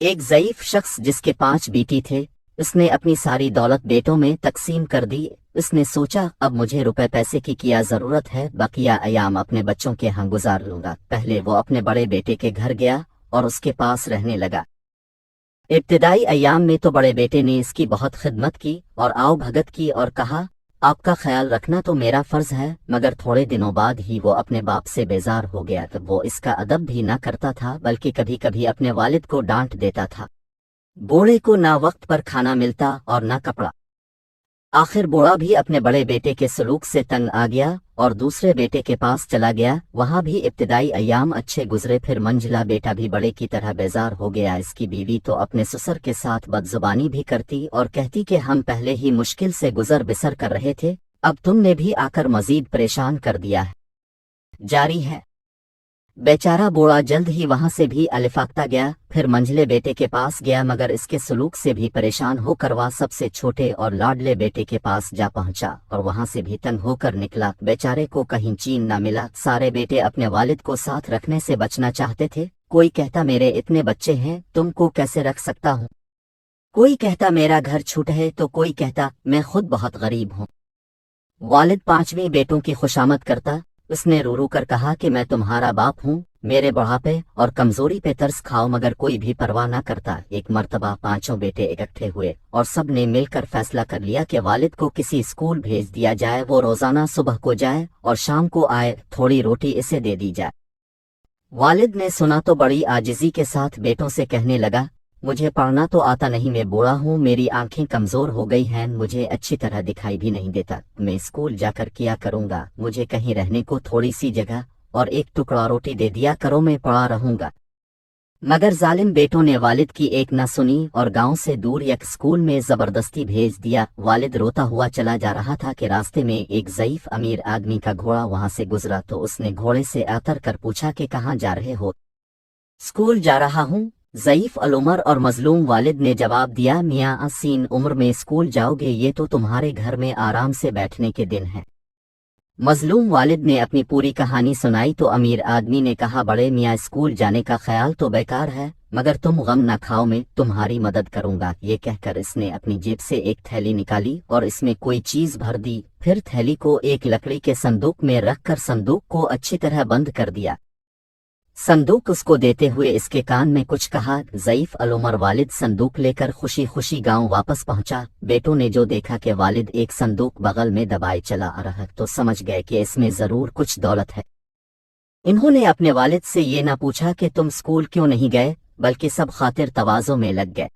एक ज़ईफ शख्स जिसके 5 बेटी थे, उसने अपनी सारी दौलत बेटों में तकसीम कर दी। उसने सोचा अब मुझे रुपए पैसे की क्या ज़रूरत है, बकिया अयाम अपने बच्चों के यहाँ गुजार लूँगा। पहले वो अपने बड़े बेटे के घर गया और उसके पास रहने लगा। इब्तिदाई अयाम में तो बड़े बेटे ने इसकी बहुत खिदमत की और आओ भगत की और कहा, आपका ख्याल रखना तो मेरा फ़र्ज़ है। मगर थोड़े दिनों बाद ही वो अपने बाप से बेजार हो गया। तब वो इसका अदब भी न करता था, बल्कि कभी कभी अपने वालिद को डांट देता था। बूढ़े को ना वक्त पर खाना मिलता और ना कपड़ा। आखिर बूढ़ा भी अपने बड़े बेटे के सलूक से तंग आ गया और दूसरे बेटे के पास चला गया। वहां भी इब्तिदाई अयाम अच्छे गुजरे। फिर मंजिला बेटा भी बड़े की तरह बेजार हो गया। इसकी बीवी तो अपने ससुर के साथ बदजुबानी भी करती और कहती कि हम पहले ही मुश्किल से गुजर बिसर कर रहे थे, अब तुमने भी आकर मजीद परेशान कर दिया है। जारी है। बेचारा बूढ़ा जल्द ही वहां से भी अलिफाख्ता गया। फिर मंझले बेटे के पास गया, मगर इसके सलूक से भी परेशान होकर वह सबसे छोटे और लाडले बेटे के पास जा पहुंचा और वहां से भी तंग होकर निकला। बेचारे को कहीं चैन न मिला। सारे बेटे अपने वालिद को साथ रखने से बचना चाहते थे। कोई कहता मेरे इतने बच्चे हैं, तुमको कैसे रख सकता हूँ। कोई कहता मेरा घर छूटा है, तो कोई कहता मैं खुद बहुत गरीब हूँ। वालिद 5वें बेटों की खुशामद करता। उसने रो रो कर कहा कि मैं तुम्हारा बाप हूँ, मेरे बुढ़ापे और कमजोरी पे तरस खाओ। मगर कोई भी परवाह न करता। एक मर्तबा 5 बेटे इकट्ठे हुए और सब ने मिलकर फैसला कर लिया कि वालिद को किसी स्कूल भेज दिया जाए। वो रोजाना सुबह को जाए और शाम को आए, थोड़ी रोटी इसे दे दी जाए। वालिद ने सुना तो बड़ी आजिजी के साथ बेटों से कहने लगा, मुझे पढ़ना तो आता नहीं, मैं बूढ़ा हूँ, मेरी आंखें कमजोर हो गई हैं, मुझे अच्छी तरह दिखाई भी नहीं देता। मैं स्कूल जाकर किया करूँगा। मुझे कहीं रहने को थोड़ी सी जगह और एक टुकड़ा रोटी दे दिया करो, मैं पड़ा रहूँगा। मगर जालिम बेटों ने वालिद की एक न सुनी और गांव से दूर एक स्कूल में जबरदस्ती भेज दिया। वालिद रोता हुआ चला जा रहा था कि रास्ते में एक ज़ईफ अमीर आदमी का घोड़ा वहां से गुजरा। तो उसने घोड़े से उतर कर पूछा कि कहाँ जा रहे हो। स्कूल जा रहा हूँ, ज़ईफ अलउमर और मजलूम वालिद ने जवाब दिया, मियाँ असीन उम्र में स्कूल जाओगे, ये तो तुम्हारे घर में आराम से बैठने के दिन हैं। मजलूम वालिद ने अपनी पूरी कहानी सुनाई तो अमीर आदमी ने कहा, बड़े मियाँ स्कूल जाने का ख्याल तो बेकार है, मगर तुम गम न खाओ, मैं तुम्हारी मदद करूंगा। ये कहकर इसने अपनी जेब से एक थैली निकाली और इसमें कोई चीज भर दी। फिर थैली को एक लकड़ी के संदूक में रखकर संदूक को अच्छी तरह बंद कर दिया। संदूक उसको देते हुए इसके कान में कुछ कहा। ज़ईफ अलउमर वालिद संदूक लेकर खुशी खुशी गांव वापस पहुंचा। बेटों ने जो देखा कि वालिद एक संदूक बगल में दबाए चला आ रहा, तो समझ गए कि इसमें जरूर कुछ दौलत है। इन्होंने अपने वालिद से ये ना पूछा कि तुम स्कूल क्यों नहीं गए, बल्कि सब खातिर तवाज़ो में लग गए।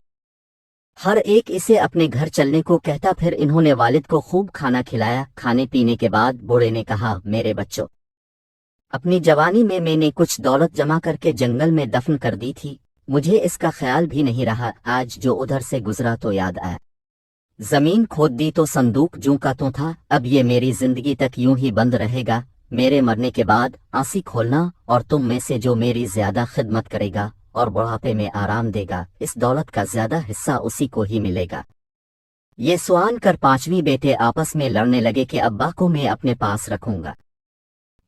हर एक इसे अपने घर चलने को कहता। फिर इन्होंने वालिद को खूब खाना खिलाया। खाने पीने के बाद बूढ़े ने कहा, मेरे बच्चों, अपनी जवानी में मैंने कुछ दौलत जमा करके जंगल में दफन कर दी थी, मुझे इसका ख्याल भी नहीं रहा। आज जो उधर से गुजरा तो याद आया। जमीन खोद दी तो संदूक जूं का तो था। अब ये मेरी जिंदगी तक यूं ही बंद रहेगा। मेरे मरने के बाद आंसी खोलना और तुम में से जो मेरी ज्यादा खिदमत करेगा और बुढ़ापे में आराम देगा, इस दौलत का ज्यादा हिस्सा उसी को ही मिलेगा। ये सुआन कर 5वीं बेटे आपस में लड़ने लगे कि अब्बा को मैं अपने पास रखूंगा।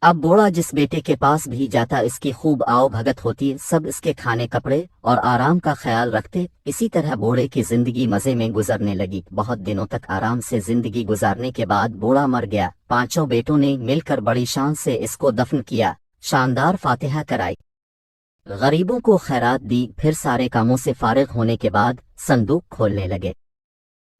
अब बूढ़ा जिस बेटे के पास भी जाता इसकी खूब आओ भगत होती। सब इसके खाने कपड़े और आराम का ख्याल रखते। इसी तरह बूढ़े की जिंदगी मजे में गुजरने लगी। बहुत दिनों तक आराम से जिंदगी गुजारने के बाद बूढ़ा मर गया। 5 बेटों ने मिलकर बड़ी शान से इसको दफन किया, शानदार फातिहा कराई, गरीबों को खैरात दी। फिर सारे कामों से फारिग होने के बाद संदूक खोलने लगे।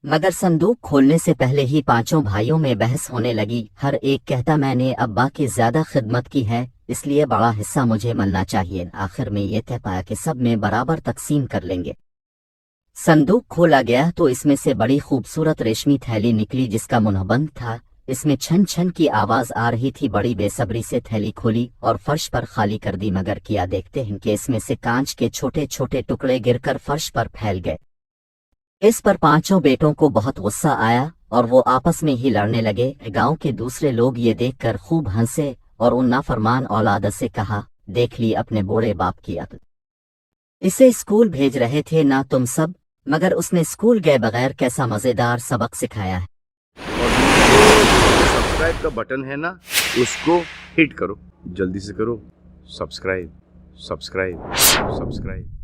मगर संदूक खोलने से पहले ही 5 भाइयों में बहस होने लगी। हर एक कहता मैंने अब्बा की ज्यादा खिदमत की है, इसलिए बड़ा हिस्सा मुझे मिलना चाहिए। आखिर में ये तय पाया कि सब में बराबर तकसीम कर लेंगे। संदूक खोला गया तो इसमें से बड़ी खूबसूरत रेशमी थैली निकली जिसका मुनहबंद था। इसमें छन छन की आवाज आ रही थी। बड़ी बेसब्री से थैली खोली और फर्श पर खाली कर दी। मगर किया देखते हैं कि इसमें से कांच के छोटे छोटे टुकड़े गिरकर फर्श पर फैल गए। इस पर 5 बेटों को बहुत गुस्सा आया और वो आपस में ही लड़ने लगे। गांव के दूसरे लोग ये देखकर खूब हंसे और उन नाफरमान औलाद से कहा, देख ली अपने बूढ़े बाप की अक्ल, इसे स्कूल भेज रहे थे ना तुम सब, मगर उसने स्कूल गए बगैर कैसा मजेदार सबक सिखाया है। और सब्सक्राइब का बटन है ना, उसको हिट करो, जल्दी से करो। Subscribe subscribe subscribe.